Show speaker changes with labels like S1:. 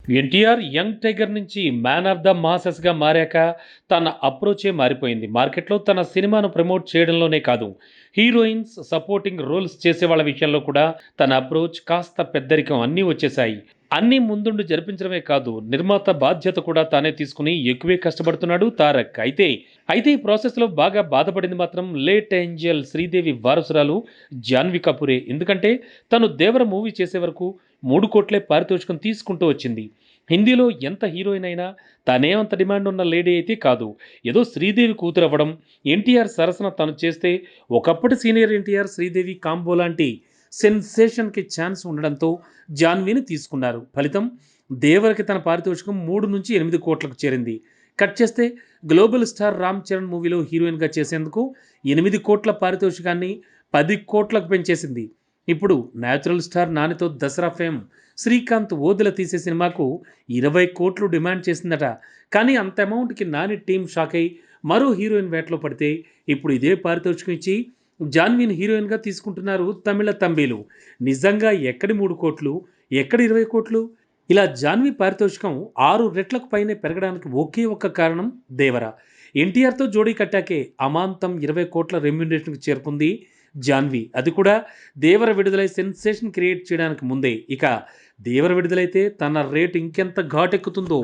S1: NTR young tiger నుంచి man of the మాసెస్గా మారాక తన అప్రోచే మారిపోయింది. మార్కెట్లో తన సినిమాను ప్రమోట్ చేయడంలోనే కాదు, హీరోయిన్స్, సపోర్టింగ్ రోల్స్ చేసే వాళ్ళ విషయంలో కూడా తన అప్రోచ్, కాస్త పెద్దరికం అన్నీ వచ్చేశాయి. అన్నీ ముందుండి జరిపించడమే కాదు, నిర్మాత బాధ్యత కూడా తానే తీసుకుని ఎక్కువే కష్టపడుతున్నాడు తారక్. అయితే ఈ ప్రాసెస్లో బాగా బాధపడింది మాత్రం లేట్ ఏంజల్ శ్రీదేవి వారసురాలు జాన్వీ కపూరే. ఎందుకంటే తను దేవర మూవీ చేసే వరకు 3 కోట్లే పారితోషికం తీసుకుంటూ వచ్చింది. హిందీలో ఎంత హీరోయిన్ అయినా తనేమంత డిమాండ్ ఉన్న లేడీ అయితే కాదు. ఏదో శ్రీదేవి కూతురు అవ్వడం, ఎన్టీఆర్ సరసన తను చేస్తే ఒకప్పటి సీనియర్ ఎన్టీఆర్ శ్రీదేవి కాంబో లాంటి సెన్సేషన్‌కి ఛాన్స్ ఉండడంతో జాన్వీని తీసుకున్నారు. ఫలితం దేవరకి తన పారితోషికం 3-8 కోట్లకు చేరింది. కట్ చేస్తే గ్లోబల్ స్టార్ రామ్ చరణ్ మూవీలో హీరోయిన్‌గా చేసేందుకు 8 కోట్ల పారితోషికాన్ని 10 కోట్లకు పెంచేసింది. ఇప్పుడు నేచురల్ స్టార్ నానితో దసరా ఫేమ్ శ్రీకాంత్ ఓదెల తీసే సినిమాకు 20 కోట్లు డిమాండ్ చేసిందట. కానీ అంత అమౌంట్‌కి నాని టీమ్ షాక్ అయి మరో హీరోయిన్ వేటలో పడితే ఇప్పుడు ఇదే పారితోషికం ఇచ్చి జాన్వీని హీరోయిన్‌గా తీసుకుంటున్నారు తమిళ తంబీలు. నిజంగా ఎక్కడి 3 కోట్లు, ఎక్కడి 20 కోట్లు? ఇలా జాన్వీ పారితోషికం 6 రెట్లకు పైనే పెరగడానికి ఒకే ఒక్క కారణం దేవర. ఎన్టీఆర్‌తో జోడీ కట్టాకే అమాంతం 20 కోట్ల రెమ్యునరేషన్‌కి చేరుకుంది జాన్వీ. అది కూడా దేవర విడుదలై సెన్సేషన్ క్రియేట్ చేయడానికి ముందే. ఇక దేవర విడుదలైతే తన రేటు ఇంకెంత ఘాటెక్కుతుందో.